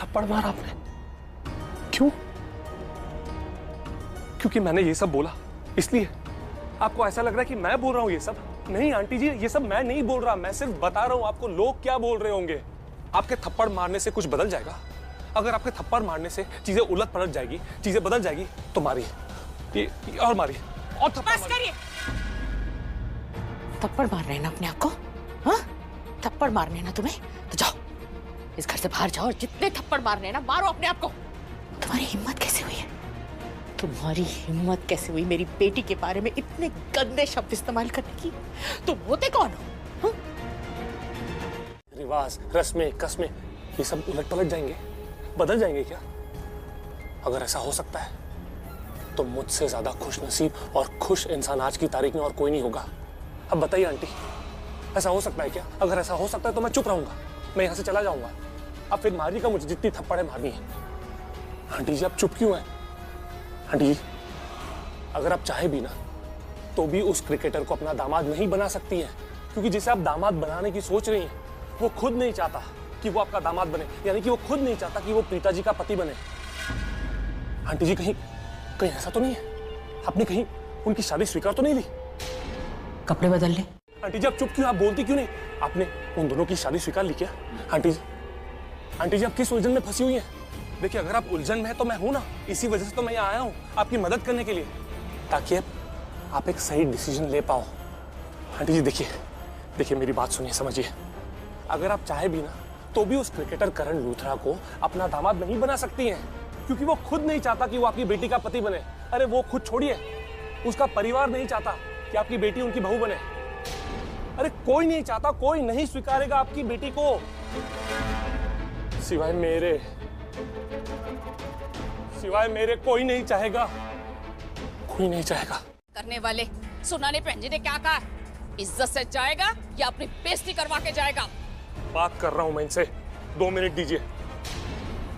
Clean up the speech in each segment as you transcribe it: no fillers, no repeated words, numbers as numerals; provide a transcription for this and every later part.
थप्पड़ मारा आपने? क्यों? क्योंकि मैंने ये सब बोला इसलिए आपको ऐसा लग रहा है कि मैं बोल रहा हूं ये सब? नहीं आंटी जी, ये सब मैं नहीं बोल रहा, मैं सिर्फ बता रहा हूं आपको लोग क्या बोल रहे होंगे। आपके थप्पड़ मारने से कुछ बदल जाएगा? अगर आपके थप्पड़ मारने से चीजें उलट पलट जाएगी, चीजें बदल जाएगी, तो मारिए, ये और मारिए और थप्पड़ करिए। थप्पड़ मार रहे हैं ना अपने आप को? हाँ, थप्पड़ मारने हैं ना तुम्हें, तो जाओ इस घर से बाहर जाओ और जितने थप्पड़ मारने हैं ना मारो अपने आप को। तुम्हारी हिम्मत कैसे हुई है? तुम्हारी हिम्मत कैसे हुई मेरी बेटी के बारे में इतने गंदे शब्द इस्तेमाल करने की? तुम होते कौन हो? हाँ? रिवाज, रस्में, कस्में, ये सब उलट पलट जाएंगे, बदल जाएंगे क्या? अगर ऐसा हो सकता है तो मुझसे ज्यादा खुश नसीब और खुश इंसान आज की तारीख में और कोई नहीं होगा। अब बताइए आंटी, ऐसा हो सकता है क्या? अगर ऐसा हो सकता है तो मैं चुप रहूंगा, मैं यहां से चला जाऊंगा। अब फिर मारिएगा मुझे जितनी थप्पड़ें मारनी है। आंटी जी आप चुप क्यों हैं? आंटी जी अगर आप चाहे भी ना तो भी उस क्रिकेटर को अपना दामाद नहीं बना सकती हैं, क्योंकि जिसे आप दामाद बनाने की सोच रही हैं वो खुद नहीं चाहता कि वो आपका दामाद बने, यानी कि वो खुद नहीं चाहता कि वो प्रीता जी का पति बने। आंटी जी कहीं कहीं ऐसा तो नहीं है? आपने कहीं उनकी शादी स्वीकार तो नहीं ली? कपड़े बदल ले। आंटी जी आप चुप क्यों? आप बोलती क्यों नहीं? आपने उन दोनों की शादी स्वीकार ली क्या? आंटी जी आप किस उलझन में फंसी हुई हैं? देखिए अगर आप उलझन में है तो मैं हूं ना, इसी वजह से तो मैं यहाँ आया हूँ आपकी मदद करने के लिए, ताकि आप एक सही डिसीजन ले पाओ। आंटी जी देखिए मेरी बात सुनिए, समझिए। अगर आप चाहे भी ना तो भी उस क्रिकेटर करण लूथरा को अपना दामाद नहीं बना सकती हैं, क्योंकि वो खुद नहीं चाहता कि वो आपकी बेटी का पति बने। अरे वो खुद छोड़िए, उसका परिवार नहीं चाहता कि आपकी बेटी उनकी बहू बने। अरे कोई नहीं चाहता, कोई नहीं स्वीकारेगा आपकी बेटी को सिवाय मेरे कोई नहीं चाहेगा, कोई नहीं चाहेगा। करने वाले सुनाने भैन जी ने क्या कहा? इज्जत से जाएगा या अपनी बेइज्जती करवा के जाएगा? बात कर रहा हूं मैं इनसे, 2 मिनट दीजिए।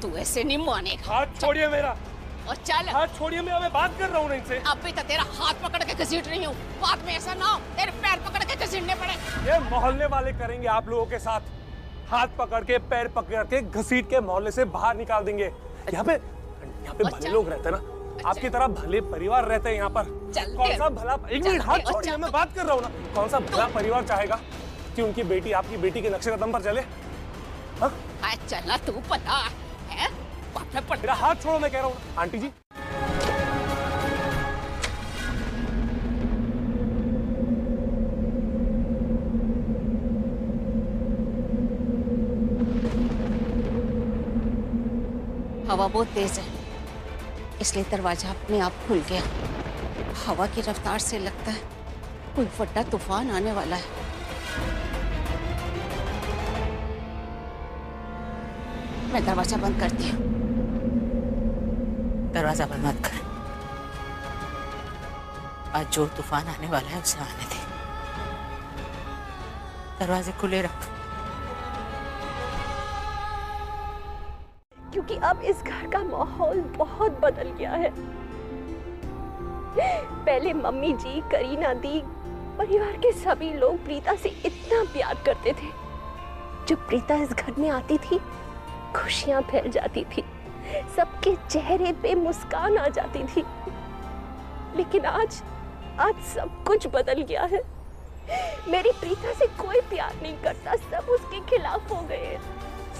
तू ऐसे नहीं मानेगा। हाथ छोड़िए मेरा, और चल। हाथ छोड़िए, मैं बात कर रहा हूं ना इनसे। अभी तो तेरा हाथ पकड़ के घसीट रही हूँ, बाद में ऐसा ना हो तेरे पैर पकड़ के घसीटने पड़े। ये मोहल्ले वाले करेंगे आप लोगों के साथ, हाथ पकड़ के पैर पकड़ के घसीट के मोहल्ले से बाहर निकाल देंगे। यहाँ पे भले लोग रहते हैं ना, आपकी तरह भले परिवार रहते हैं यहाँ पर। कौन सा भला, एक मिनट हाथ छोड़िए, मैं बात कर रहा हूँ ना। कौन सा भला परिवार चाहेगा कि उनकी बेटी आपकी बेटी के नक्शे कदम पर चले? हाँ चलना तू पता है, मेरा हाथ छोड़ो, मैं कह रहा हूँ। आंटी जी हवा बहुत तेज है, इसलिए दरवाजा अपने आप खुल गया। हवा की रफ्तार से लगता है कोई बड़ा तूफान आने वाला है। मैं दरवाजा बंद करती हूँ। दरवाजा बंद मत कर, आज जो तूफान आने वाला है उसे आने दे। दरवाजे खुले रख, क्योंकि अब इस घर का माहौल बहुत बदल गया है। पहले मम्मी जी, करीना दी, परिवार के सभी लोग प्रीता से इतना प्यार करते थे। जब प्रीता इस घर में आती थी खुशियां फैल जाती थी, सबके चेहरे पे मुस्कान आ जाती थी। लेकिन आज सब कुछ बदल गया है। मेरी प्रीता से कोई प्यार नहीं करता, सब उसके खिलाफ हो गए,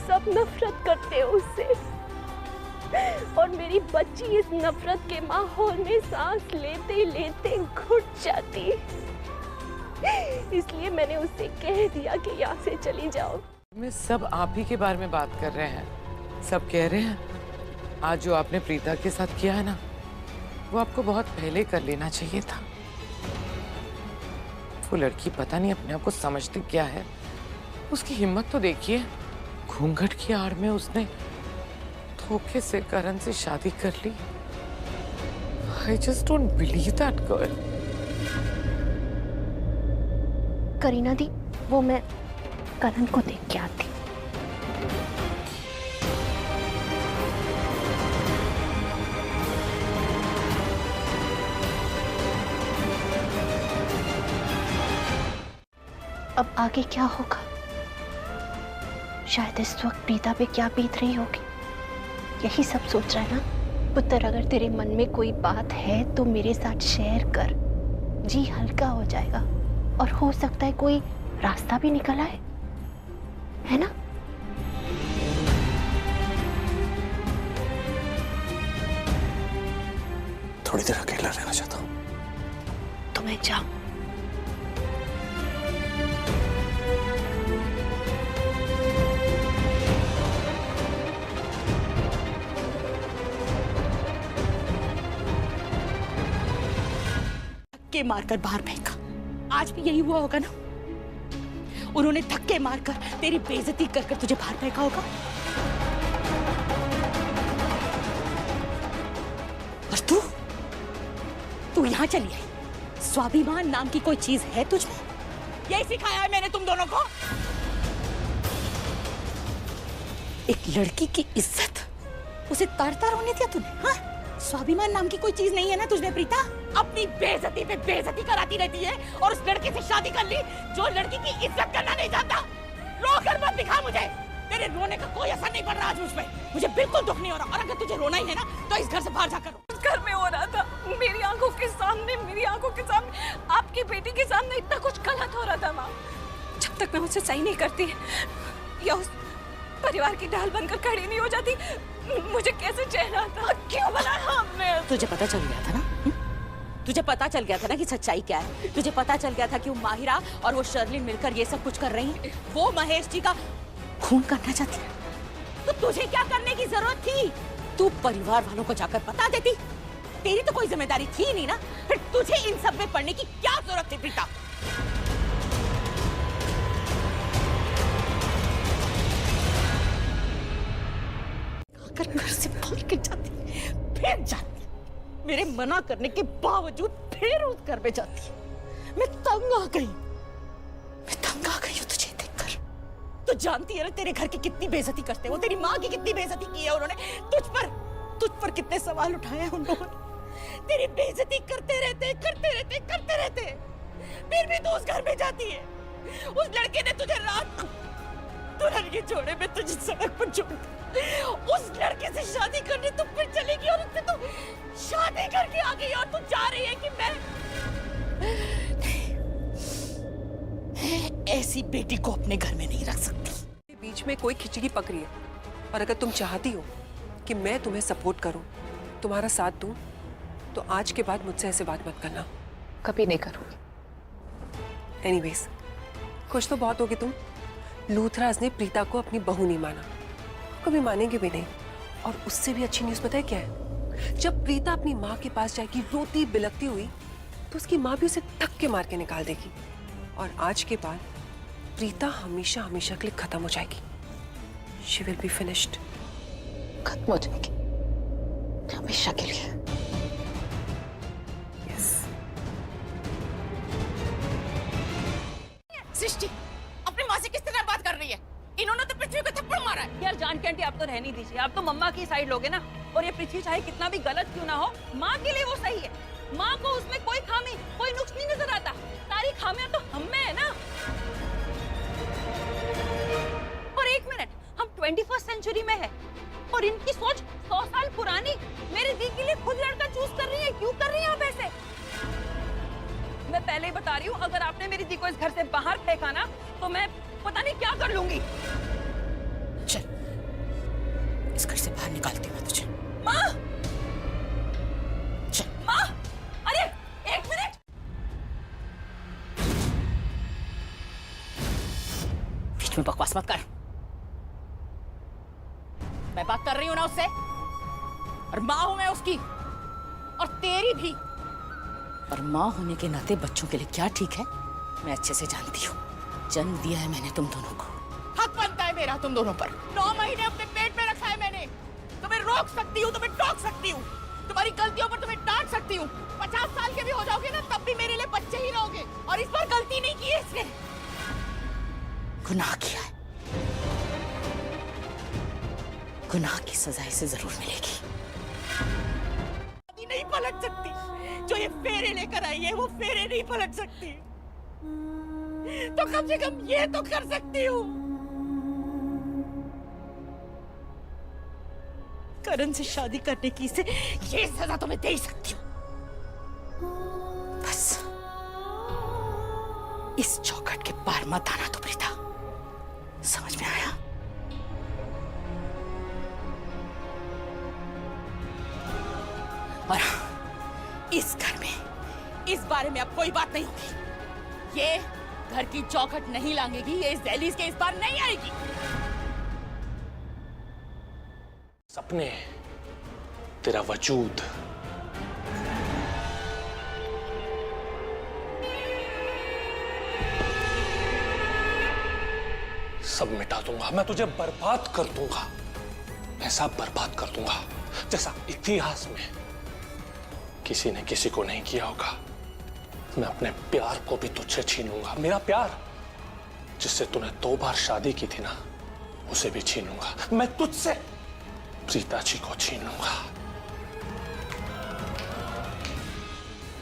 सब नफरत करते हैं उससे। और मेरी बच्ची इस नफरत के माहौल में सांस लेते लेते घुट जाती। इसलिए मैंने उससे कह दिया कि यहाँ से चली जाओ। मैं सब आप ही के बारे में बात कर रहे हैं, सब कह रहे हैं आज जो आपने प्रीता के साथ किया है ना, वो आपको बहुत पहले कर लेना चाहिए था। वो लड़की पता नहीं अपने आप को समझती क्या है। उसकी हिम्मत तो देखिए, घूंघट की आड़ में उसने धोखे से करण से शादी कर ली। I just don't believe that girl. Kareena दी, वो मैं करण को देख के आती। अब आगे क्या होगा? शायद इस वक्त प्रीता पे क्या बीत रही होगी यही सब सोच रहा है ना? पुत्र, अगर तेरे मन में कोई बात है तो मेरे साथ शेयर कर, जी हल्का हो जाएगा और हो सकता है कोई रास्ता भी निकल आए, है ना? थोड़ी देर अकेला रहना चाहता हूं। तो मैं जाऊं? धक्के मारकर बाहर फेंका, आज भी यही हुआ होगा ना? उन्होंने धक्के मारकर तेरी बेइज्जती कर कर तुझे बाहर फेंका होगा। और तू यहां चली आई। स्वाभिमान नाम की कोई चीज है तुझमें? यही सिखाया है मैंने तुम दोनों को। एक लड़की की इज्जत, उसे तार-तार होने दिया तूने? हाँ? स्वाभिमान नाम की कोई चीज नहीं है ना तुझमें प्रीता? अपनी बेइज्जती पे बेइज्जती कराती रहती है और उस लड़के से शादी कर ली जो लड़की की इज्जत करना नहीं जानता। रो कर मत दिखा मुझे, तेरे रोने का कोई असर नहीं पड़ रहा आज मुझ पे। मुझे बिल्कुल दुख नहीं हो रहा, और अगर तुझे रोना ही है ना तो इस घर से बाहर जाकर रो। घर में हो रहा था, मेरी आंखों के सामने आपकी बेटी के सामने इतना कुछ गलत हो रहा था माँ। जब तक मैं उससे सही नहीं करती या उस परिवार की ढाल बनकर खड़ी नहीं हो जाती, मुझे कैसे चैन आता? क्यों बनाया हमने? तुझे पता चल गया था ना? तुझे पता चल गया था ना कि सच्चाई क्या है? तुझे पता चल गया था कि वो माहिरा और वो शर्लिन मिलकर ये सब कुछ कर रही हैं? वो महेश जी का खून करना चाहती है। तो तुझे क्या करने की जरूरत थी? तू परिवार वालों को जाकर बता देती। तेरी तो कोई जिम्मेदारी थी नहीं ना, फिर तुझे इन सब में पड़ने की क्या जरूरत थी प्रीता? अगर घर से बाहर के जाती, फिर जाती, मेरे मना करने के बावजूद फिर उस घर में जाती। मैं तंग आ गई हूँ तुझे देखकर। तू जानती है ना तेरे घर की कितनी बेइज्जती करते हैं वो, तेरी माँ की कितनी बेइज्जती की है उन्होंने। तुझ पर कितने सवाल उठाए हैं उन लोगों ने। तेरी बेइज्जती करते रहते, फिर भी तू उस घर में जाती है। उस लड़के ने तुझे रात दुल्हन के जोड़े में तुझे सड़क पर छोड़ दिया। उस लड़के से शादी करने तू फिर चलेगी और उससे तू शादी करके आ गई और तू जा रही है कि मैं ऐसी बेटी को अपने घर में नहीं रख सकती। बीच में कोई खिचड़ी पकड़ी है, और अगर तुम चाहती हो कि मैं तुम्हें सपोर्ट करूं, तुम्हारा साथ दूं, तो आज के बाद मुझसे ऐसे बात मत करना। कभी नहीं करूंगी। एनीवेज, खुश तो बहुत होगी तुम। लूथराज ने प्रीता को अपनी बहू नहीं माना, कभी मानेंगे भी नहीं। और उससे भी अच्छी न्यूज़ पता है क्या है? जब प्रीता अपनी माँ के पास जाएगी रोती बिलखती हुई, तो उसकी माँ भी उसे धक्के मार के निकाल देगी। और आज के बाद प्रीता हमेशा हमेशा के लिए खत्म हो जाएगी। She will be finished. खत्म हो जाएगी हमेशा के लिए। Yes. सृष्टि अपनी माँ से किस तरह बात कर रही है? इन्होंने तो पृथ्वी को थप्पड़ मारा है। यार जानकी आंटी, आप तो रहने दीजिए, आप तो मम्मा की साइड लोगे ना। और ये पृथ्वी चाहे कितना भी गलत क्यों ना हो, माँ के लिए वो सही है। माँ को उसमें कोई खामी, कोई नुक्स नहीं नजर आता। सारी खामियां तो हम में है ना। और एक मिनट, हम 21st सेंचुरी में है और इनकी सोच 100 साल पुरानी। मेरे दी के लिए खुद लड़का चूज कर रही है, क्यों कर रही है आप ऐसे? मैं पहले ही बता रही हूँ, अगर आपने मेरी दी को इस घर से बाहर फेंका ना, तो मैं पता नहीं क्या कर लूंगी। चल, इस घर से बाहर निकालती हूँ मैं तुझे। माँ! चल। माँ! अरे एक मिनट! बीच में बकवास मत कर। मैं बात कर रही हूं ना उससे, और माँ हूं मैं उसकी, और तेरी भी। और माँ होने के नाते बच्चों के लिए क्या ठीक है मैं अच्छे से जानती हूँ। जन्म दिया है मैंने तुम दोनों को, हक बनता है मेरा तुम दोनों पर। 9 महीने अपने पेट में रखा है मैंने। तुम्हें रोक सकती हूँ, तुम्हें टोक सकती हूँ, तुम्हारी गलतियों पर तुम्हें डांट सकती हूँ। 50 साल के भी हो जाओगे ना, तब भी मेरे लिए बच्चे ही रहोगे। और इस बार गलती नहीं की है इसने, गुनाह किया है। गुनाह की सजा इसे जरूर मिलेगी। नहीं पलट सकती, जो ये फेरे लेकर आई है वो फेरे नहीं पलट सकती। तो कम से कम ये तो कर सकती हूँ। करण से शादी करने की इसे ये सजा तो मैं दे ही सकती हूँ। बस इस चौखट के पार मत आना तो प्रीता, समझ में आया? और इस घर में इस बारे में अब कोई बात नहीं होगी। ये घर की चौखट नहीं लांघेगी, ये इस दहलीज के इस बार नहीं आएगी। सपने, तेरा वजूद, सब मिटा दूंगा। मैं तुझे बर्बाद कर दूंगा, ऐसा बर्बाद कर दूंगा जैसा इतिहास में किसी ने किसी को नहीं किया होगा। मैं अपने प्यार को भी तुझसे छीनूंगा। मेरा प्यार जिससे तूने 2 बार शादी की थी ना, उसे भी छीनूंगा। मैं तुझसे प्रीता जी को छीनूंगा।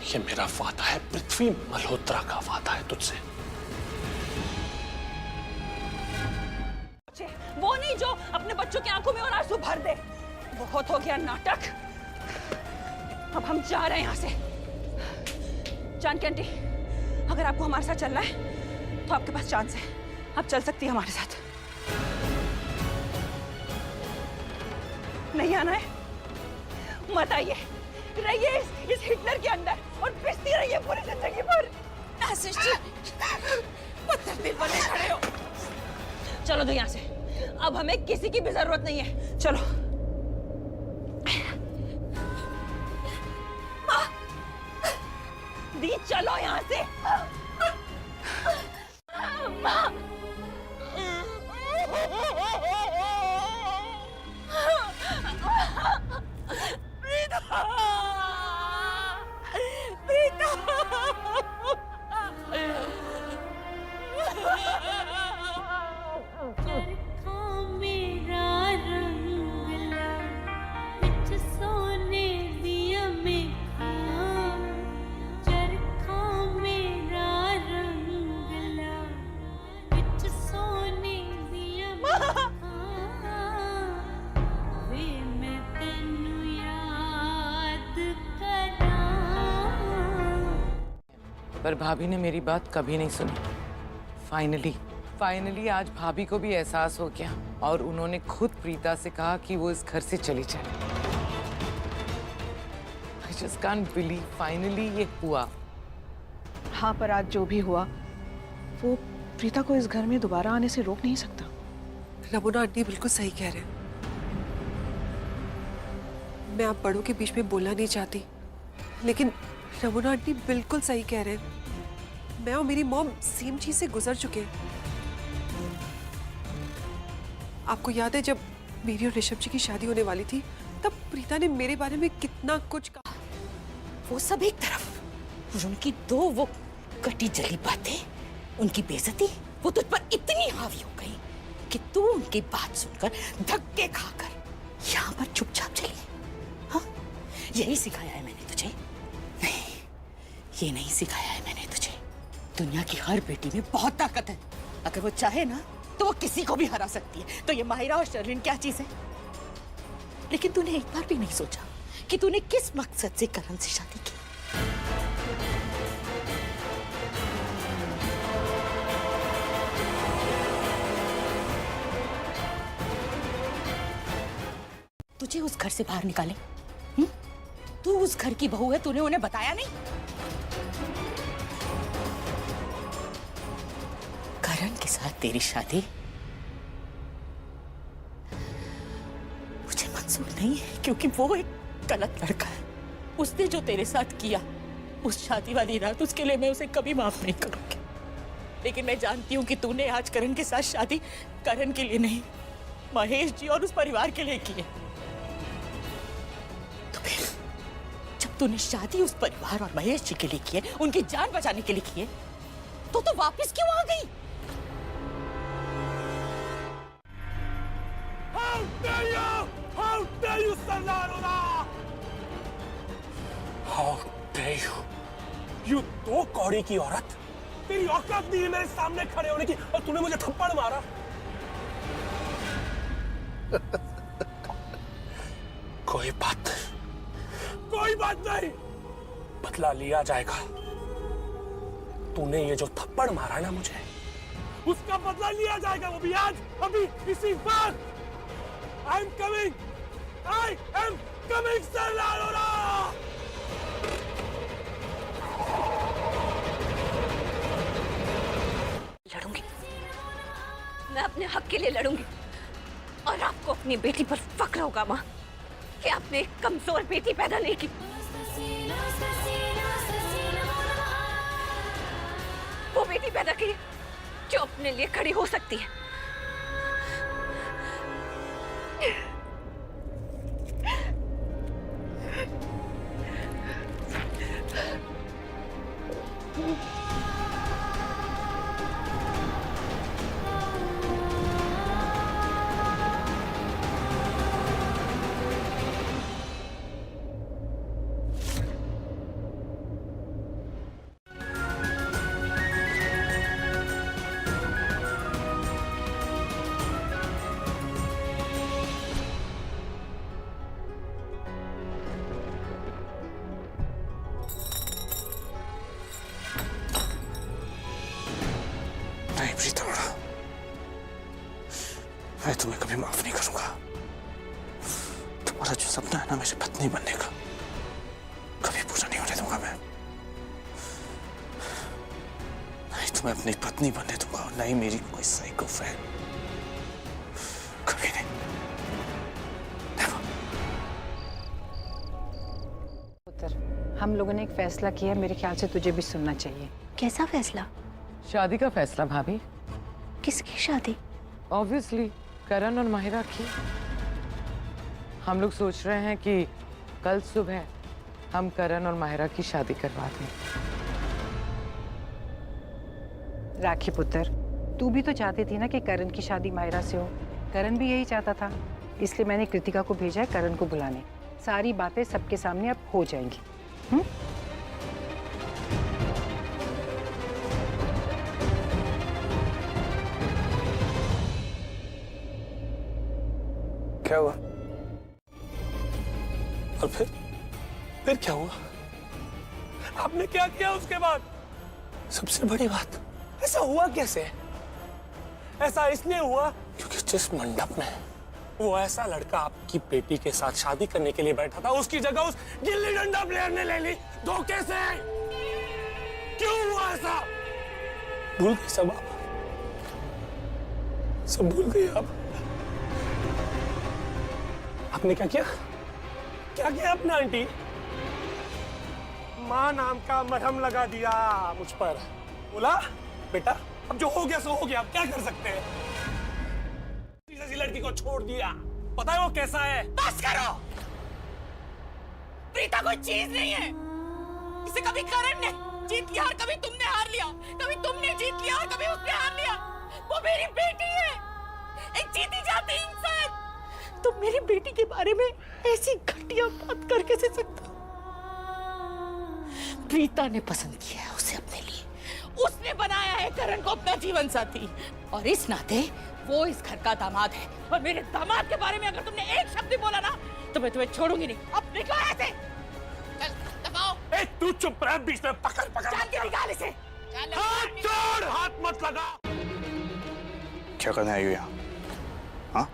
ये मेरा वादा है, पृथ्वी मल्होत्रा का वादा है तुझसे। वो नहीं जो अपने बच्चों की आंखों में और आंसू भर दे। बहुत हो गया नाटक, अब हम जा रहे हैं यहाँ से। जानकी आंटी, अगर आपको हमारे साथ चलना है तो आपके पास चांस है, आप चल सकती हैं हमारे साथ। नहीं आना है मत आइए, रहिए इस हिटलर के अंदर और पिसती रहिए पूरी जिंदगी भर। आशीष जी, पत्थर दिल बने खड़े हो। चलो दो यहाँ से, अब हमें किसी की भी जरूरत नहीं है। चलो दी, चलो यहाँ से। पर भाभी ने मेरी बात कभी नहीं सुनी। फाइनली आज भाभी को भी एहसास हो गया और उन्होंने खुद प्रीता से कहा कि वो इस घर से चली जाए। I just can't believe finally ये हुआ। हाँ, पर आज जो भी हुआ वो प्रीता को इस घर में दोबारा आने से रोक नहीं सकता। रमोना आंटी बिल्कुल सही कह रहे हैं। मैं आप बड़ों के बीच में बोलना नहीं चाहती, लेकिन रमोना आंटी बिल्कुल सही कह रहे हैं। मैं और मेरी मॉम सेम चीज से गुजर चुके हैं। आपको याद है जब मेरी और ऋषभ जी की शादी होने वाली थी, तब प्रीता ने मेरे बारे में कितना कुछ कहा। वो सब एक तरफ, और उनकी 2 वो कटी जली बातें, उनकी बेइज्जती, वो तुझ पर इतनी हावी हो गई कि तू उनकी बात सुनकर धक्के खाकर यहाँ पर चुपचाप चली। हाँ, यही सिखाया है मैंने तुझे? नहीं, ये नहीं सिखाया है मैंने तुझे। दुनिया की हर बेटी में बहुत ताकत है, अगर वो चाहे ना तो वो किसी को भी हरा सकती है। तो ये माहिरा और शर्लिन क्या चीज है? लेकिन तूने एक बार भी नहीं सोचा कि तूने किस मकसद से करण से शादी की। तुझे उस घर से बाहर निकाले, तू उस घर की बहू है, तूने उन्हें बताया नहीं? करण के साथ तेरी शादी मुझे मंजूर नहीं है, क्योंकि वो एक गलत लड़का है। उसने जो तेरे साथ किया उस शादी वाली रात, उसके लिए मैं उसे कभी माफ नहीं करूंगी। लेकिन मैं जानती हूँ कि तूने आज करण के साथ शादी करण के लिए नहीं, महेश जी और उस परिवार के लिए की है। तो फिर जब तूने शादी उस परिवार और महेश जी के लिए की है, उनकी जान बचाने के लिए की है, तो वापस क्यों आ गई? How dare you, सरदारों! How dare you! You 2 कौड़ी की औरत, तेरी औकात नहीं है मेरे सामने खड़े होने की, और तूने मुझे थप्पड़ मारा। कोई बात नहीं, कोई बात नहीं, बदला लिया जाएगा। तूने ये जो थप्पड़ मारा ना मुझे, उसका बदला लिया जाएगा, वो भी आज, अभी, इसी वक्त। I am coming sir Arora. लड़ूंगी, मैं अपने हक के लिए लड़ूंगी। और आपको अपनी बेटी पर फक्र होगा माँ कि आपने एक कमजोर बेटी पैदा नहीं की। वो बेटी पैदा की जो अपने लिए खड़ी हो सकती है। नहीं प्रीता अरोड़ा, मैं तुम्हें कभी माफ नहीं करूंगा। तुम्हारा जो सपना है ना मेरी पत्नी बनने का, कभी पूरा नहीं होने दूंगा मैं। नहीं तुम्हें अपनी पत्नी बनने दूंगा, और नहीं मेरी कोई साइको फ्रेंड, कभी नहीं। पुत्र, हम लोगों ने एक फैसला किया, मेरे ख्याल से तुझे भी सुनना चाहिए। कैसा फैसला? शादी का फैसला भाभी। किसकी शादी? ऑब्वियसली करण और माहिरा की। हम लोग सोच रहे हैं कि कल सुबह हम करण और माहिरा की शादी करवा दें। राखी पुत्र, तू भी तो चाहती थी ना कि करण की शादी माहिरा से हो। करण भी यही चाहता था, इसलिए मैंने कृतिका को भेजा है करण को बुलाने। सारी बातें सबके सामने अब हो जाएंगी। क्या हुआ? और फिर क्या हुआ? आपने क्या किया उसके बाद? सबसे बड़ी बात, ऐसा हुआ कैसे? ऐसा इसलिए हुआ क्योंकि जिस मंडप में वो ऐसा लड़का आपकी बेटी के साथ शादी करने के लिए बैठा था, उसकी जगह उस गिल्ली डंडा प्लेयर ने ले ली धोखे से। क्यों हुआ ऐसा? भूल गई सब आप? सब भूल गई आप? आपने क्या किया? क्या किया आपने आंटी? माँ नाम का मरहम लगा दिया मुझ पर। बोला बेटा अब जो हो गया सो हो गया, अब क्या कर सकते हैं। ऐसी लड़की को छोड़ दिया, पता है वो कैसा है। बस करो। प्रीता कोई चीज नहीं है। इसे कभी करण ने जीत लिया और कभी तुमने हार लिया, कभी तुमने जीत लिया और कभी उसने हार लिया। वो मेरी बेटी है, एक जीती जाती इंसान। तुम मेरी बेटी के बारे में ऐसी घटिया बात कर कैसे सकते हो? प्रीता ने पसंद किया है उसे अपने लिए, उसने बनाया है करण को अपना जीवन साथी, और इस नाते वो इस घर का दामाद है। और मेरे दामाद के बारे में अगर तुमने एक शब्द भी बोला ना तो मैं तुम्हें छोड़ूंगी नहीं। अब निकलो ऐसे। चल दबाओ। ए तू चुप रह, बीच में पकड़ जान के निकाल इसे। हाथ छोड़, हाथ मत लगा। क्या करने आई हो यहाँ? हाँ?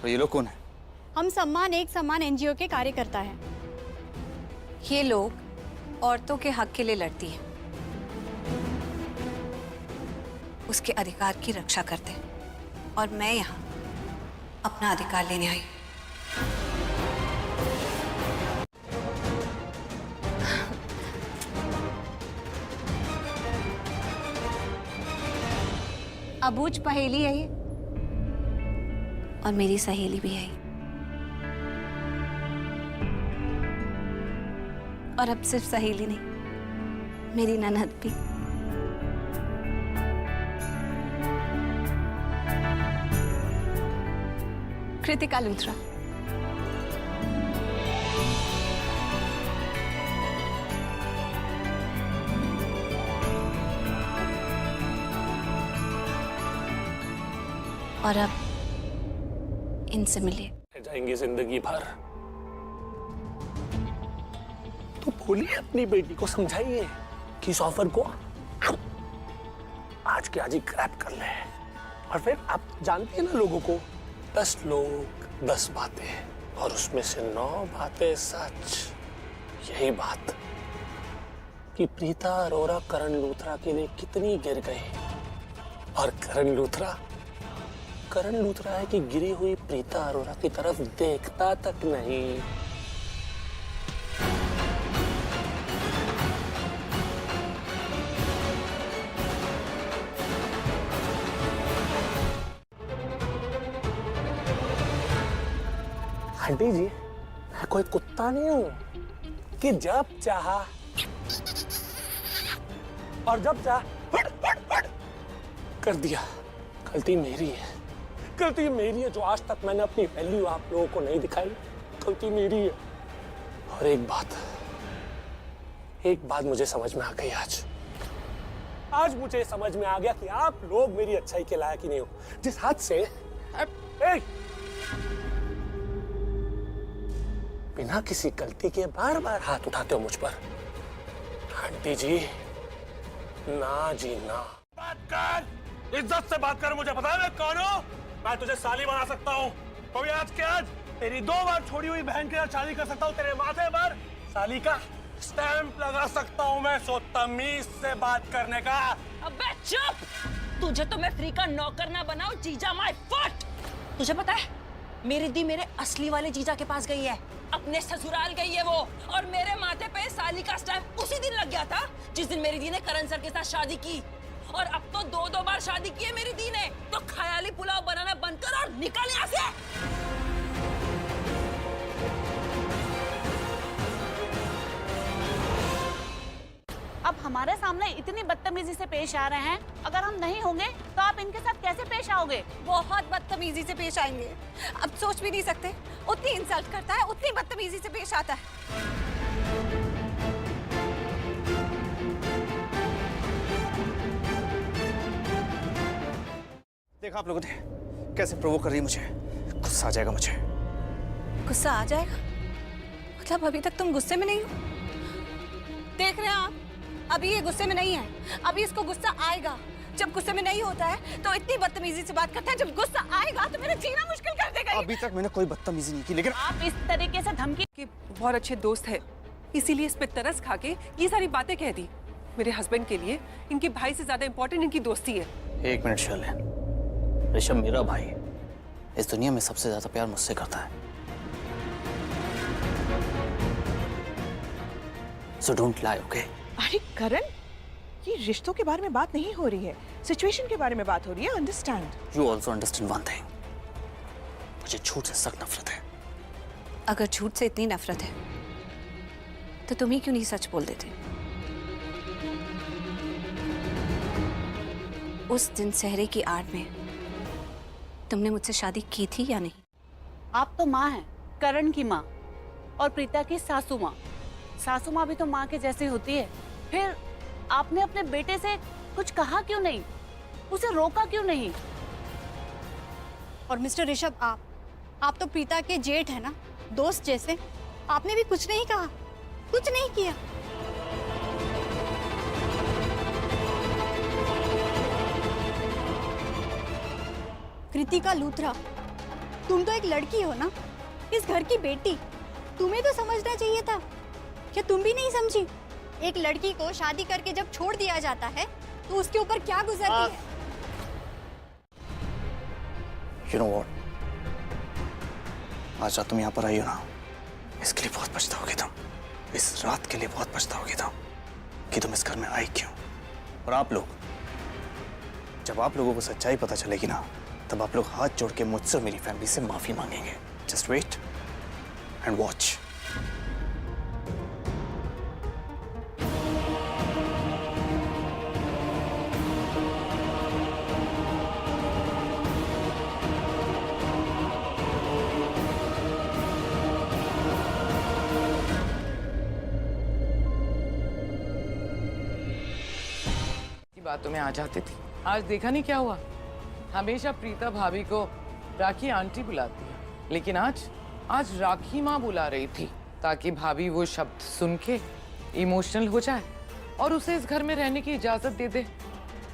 तो ये लोग कौन है? हम सम्मान एक सम्मान एनजीओ के कार्यकर्ता हैं। ये लोग औरतों के हक के लिए लड़ती हैं, उसके अधिकार की रक्षा करते हैं, और मैं यहाँ अपना अधिकार लेने आई। अबूझ पहेली है ये, और मेरी सहेली भी है, और अब सिर्फ सहेली नहीं, मेरी ननद भी। कृतिका लूथरा। और अब इनसे मिलिए। जाएंगे जिंदगी भर। तो बोलिए अपनी बेटी को, समझाइए कि इस ऑफर को आज के आज ही ग्रैब कर ले। और फिर आप जानते हैं ना लोगों को, 10 लोग 10 बातें, और उसमें से 9 बातें सच। यही बात कि प्रीता अरोरा करण लूथरा के लिए कितनी गिर गई, और करण लूथरा है कि गिरी हुई प्रीता अरोरा की तरफ देखता तक नहीं। आंटी जी, मैं कोई कुत्ता नहीं हूं कि जब चाहा और जब चाह कर दिया। गलती मेरी है, गलती मेरी है जो आज तक मैंने अपनी वैल्यू आप लोगों को नहीं दिखाई। गलती मेरी है। और एक बात मुझे समझ में आ गई आज मुझे समझ में आ गया कि आप लोग मेरी अच्छाई के लायक ही नहीं हो। जिस हाथ से बिना किसी गलती के बार बार हाथ उठाते हो मुझ पर। आंटी जी, ना जी ना। बात कर, इज्जत से बात कर। मुझे पता है मैं कौन हूं। मैं तुझे साली बना सकता हूं, तो भी आज के आज तेरी 2 बार छोड़ी हुई बहन के साथ शादी कर सकता हूं। तेरे माथे पर साली का स्टैंप लगा सकता हूं मैं। सो तमीज से बात करने का। अबे चुप! तुझे तो मैं फ्री का नौकर ना बनाऊं, जीजा माय फुट। तुझे पता है मेरी दी मेरे असली वाले जीजा के पास गई है, अपने ससुराल गई है वो, और मेरे माथे पे साली का स्टैंप उसी दिन लग गया था जिस दिन मेरी दी ने करण सर के साथ शादी की। और अब तो 2 बार शादी की है मेरी दी ने। तो ख्याली पुलाव बनाना बंद कर और निकल यहाँ से। अब हमारे सामने इतनी बदतमीजी से पेश आ रहे हैं, अगर हम नहीं होंगे तो आप इनके साथ कैसे पेश आओगे? बहुत बदतमीजी से पेश आएंगे। अब सोच भी नहीं सकते, उतनी इंसल्ट करता है, उतनी बदतमीजी से पेश आता है। देखा आप लोगों ने कैसे प्रोवोक कर रही है मुझे। गुस्सा आ जाएगा मुझे। गुस्सा आ जाएगा? मतलब अभी तक तुम गुस्से में नहीं हो? देख रहे हैं आप, अभी ये गुस्से में नहीं है। अभी इसको गुस्सा आएगा। जब गुस्से में नहीं होता है तो इतनी बदतमीजी से बात करता है, जब गुस्सा आएगा तो मेरा जीना मुश्किल कर देगा। अभी तक मैंने कोई बदतमीजी नहीं की, लेकिन आप इस तरीके से धमकी कि बहुत अच्छे दोस्त है, इसीलिए इस पे तरस खा के ये सारी बातें कह दी। मेरे हस्बैंड के लिए इनके भाई से ज्यादा इंपॉर्टेंट इनकी दोस्ती है। 1 मिनट शर्लिन, ऋषभ मेरा भाई इस दुनिया में सबसे ज्यादा प्यार मुझसे करता है। So don't lie, okay? अरे करण, ये रिश्तों के बारे में बात नहीं हो रही है, सिचुएशन के बारे में बात हो रही है। Understand. You also understand one thing. मुझे झूठ से सख्त नफरत है। अगर झूठ से इतनी नफरत है तो तुम ही क्यों नहीं सच बोल देते? उस दिन सहरे की आड़ में तुमने मुझसे शादी की थी या नहीं? आप तो माँ हैं, करण की माँ, और प्रीता की सासू माँ। सासू माँ भी तो माँ के जैसी होती है। फिर आपने अपने बेटे से कुछ कहा क्यों नहीं? उसे रोका क्यों नहीं? और मिस्टर ऋषभ, आप तो प्रीता के जेठ है ना, दोस्त जैसे। आपने भी कुछ नहीं कहा, कुछ नहीं किया। कृतिका लूथरा, तुम तो एक लड़की हो ना, इस घर की बेटी। तुम्हें तो समझना चाहिए था। क्या तुम भी नहीं समझी? एक लड़की को शादी करके जब छोड़ दिया जाता है तो उसके ऊपर क्या गुजरती है। You know what? आज रात तुम यहाँ पर आई हो ना, इसके लिए बहुत पछताओगे तुम। इस रात के लिए बहुत पछताओगे तुम कि तुम इस घर में आई क्यों। और आप लोग, जब आप लोगों को सच्चाई पता चलेगी ना, तब आप लोग हाथ जोड़ के मुझसे और मेरी फैमिली से माफी मांगेंगे। Just wait and watch. बातों में आ जाती थी। आज देखा नहीं क्या हुआ? हमेशा प्रीता भाभी को राखी आंटी बुलाती है, लेकिन आज राखी माँ बुला रही थी ताकि भाभी वो शब्द सुन के इमोशनल हो जाए और उसे इस घर में रहने की इजाजत दे दे।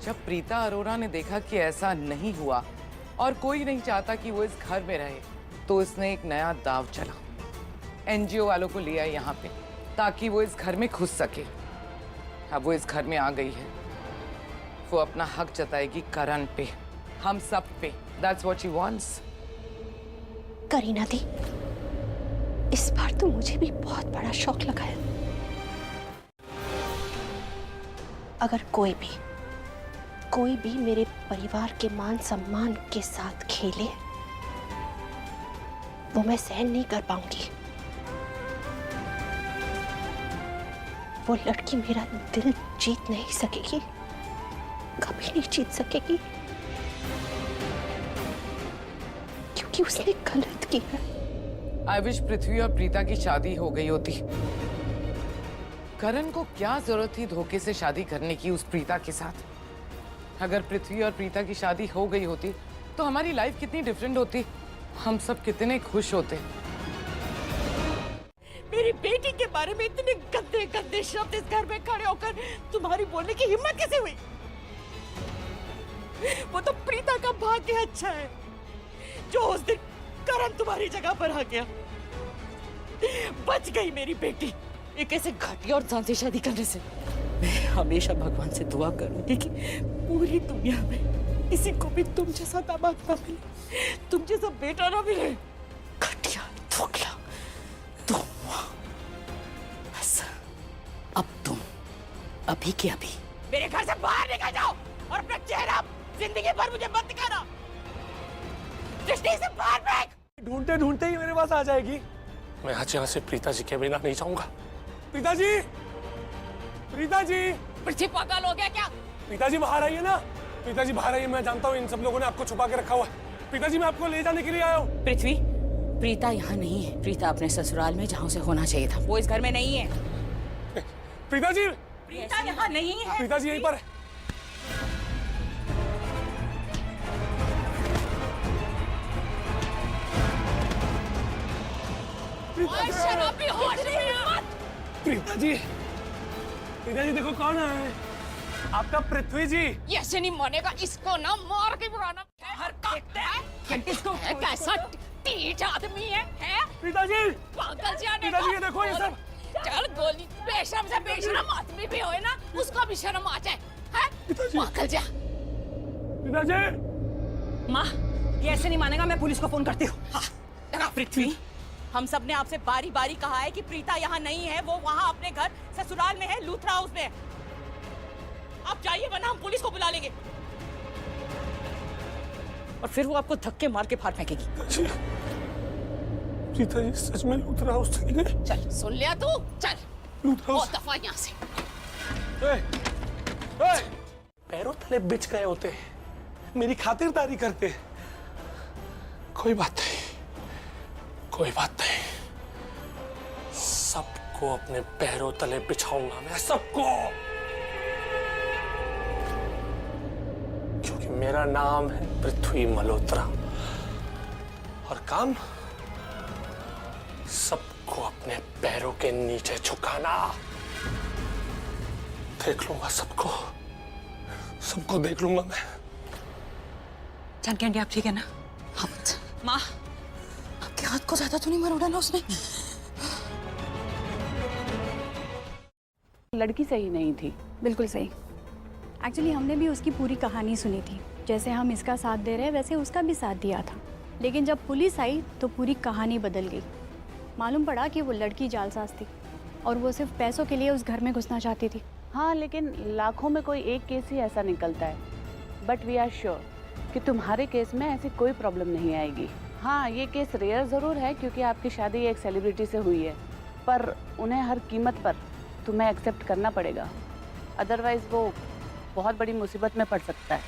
जब प्रीता अरोरा ने देखा कि ऐसा नहीं हुआ और कोई नहीं चाहता कि वो इस घर में रहे, तो इसने एक नया दाव चला। एनजीओ वालों को लिया यहाँ पे ताकि वो इस घर में घुस सके। अब वो इस घर में आ गई है, वो अपना हक जताएगी करण पे, हम सब पे। That's what she wants. Kareena दी, इस बार तो मुझे भी बहुत बड़ा शौक लगा है। अगर कोई भी मेरे परिवार के मान सम्मान के साथ खेले, वो मैं सहन नहीं कर पाऊंगी। वो लड़की मेरा दिल जीत नहीं सकेगी, कभी नहीं जीत सकेगी, क्योंकि उसने गलत किया। I wish पृथ्वी और प्रीता की शादी हो गई होती। करण को क्या जरूरत थी धोखे से शादी करने की उस प्रीता के साथ? अगर पृथ्वी और प्रीता की शादी हो गई होती तो हमारी लाइफ कितनी डिफरेंट होती, हम सब कितने खुश होते। मेरी बेटी के बारे में इतने गंदे गंदे शब्द इस घर में खड़े होकर तुम्हारी बोलने की हिम्मत कैसे हुई? वो तो प्रीता का भाग्य अच्छा है जो उस दिन करण तुम्हारी जगह पर आ गया। बच गई मेरी बेटी एक ऐसे घटिया और जान से शादी करने से। मैं हमेशा भगवान से दुआ करूंगी कि पूरी दुनिया में किसी को भी तुम जैसा दामाद ना मिले, तुम जैसा बेटा ना मिले। घटिया धोखला तुम। बस अब तुम अभी के अभी मेरे घर से बाहर निकल जाओ और अपना चेहरा जिंदगी भर मुझे मत दिखाना। दृष्टि से बाहर फेंक। ढूंढते ढूंढते ही मेरे पास आ जाएगी। मैं आज यहाँ से प्रीता जी के बिना नहीं जाऊंगा। प्रीता जी, प्रीता जी, पृथ्वी पागल हो गया क्या? प्रीता जी बाहर आइए ना। प्रीता जी बाहर आइए, मैं जानता हूँ इन सब लोगों ने आपको छुपा के रखा हुआ है। प्रीता जी, मैं आपको ले जाने के लिए आया हूँ। पृथ्वी, प्रीता यहाँ नहीं है। प्रीता अपने ससुराल में जहाँ उसे होना चाहिए था, वो इस घर में नहीं है। प्रीता जी, प्रीता यहाँ नहीं है। प्रीता जी यहीं पर है। शराबी होश में मत। प्रीता जी, प्रीता जी देखो कौन है। आपका पृथ्वी जी। ये ऐसे नहीं मानेगा, इसको ना मार के बुलाना। इसको कैसा टीठ आदमी है? प्रीता जी, पागल जाने प्रीता जी ये देखो ये सब। चल गोली, बेशरम से बेशरम आदमी भी होए ना, उसको भी शर्म आ जाए। पागल जा। प्रीता जी। माँ, ये ऐसे नहीं मानेगा, मैं पुलिस को फोन करती हूँ। पृथ्वी, हम सब ने आपसे बारी बारी कहा है कि प्रीता यहाँ नहीं है, वो वहाँ अपने घर ससुराल में है, लूथरा हाउस में है। आप जाइए वरना हम पुलिस को बुला लेंगे और फिर वो आपको धक्के मार के फाड़ फेंकेगी। प्रीता जी सच में लूथरा हाउस चली गई? चल, सुन लिया तू? चल लूथरा हाउस। और दफा यहाँ से। पैरों तले बिछ गए होते, मेरी खातिरदारी करते। कोई बात नहीं, कोई बात नहीं। सबको अपने पैरों तले बिछाऊंगा मैं, सबको। क्योंकि मेरा नाम है पृथ्वी मल्होत्रा और काम सबको अपने पैरों के नीचे झुकाना। देख लूंगा सबको, सबको देख लूंगा मैं। जानकी आंटी, आप ठीक है ना? माँ, आपके हाथ को ज्यादा तो नहीं मरोड़ा ना उसने? लड़की सही नहीं थी। बिल्कुल सही। एक्चुअली हमने भी उसकी पूरी कहानी सुनी थी। जैसे हम इसका साथ दे रहे हैं वैसे उसका भी साथ दिया था, लेकिन जब पुलिस आई तो पूरी कहानी बदल गई। मालूम पड़ा कि वो लड़की जालसाज थी और वो सिर्फ पैसों के लिए उस घर में घुसना चाहती थी। हाँ, लेकिन लाखों में कोई एक केस ही ऐसा निकलता है। बट वी आर श्योर कि तुम्हारे केस में ऐसी कोई प्रॉब्लम नहीं आएगी। हाँ, ये केस रेयर ज़रूर है क्योंकि आपकी शादी एक सेलिब्रिटी से हुई है, पर उन्हें हर कीमत पर तुम्हें एक्सेप्ट करना पड़ेगा, अदरवाइज वो बहुत बड़ी मुसीबत में पड़ सकता है।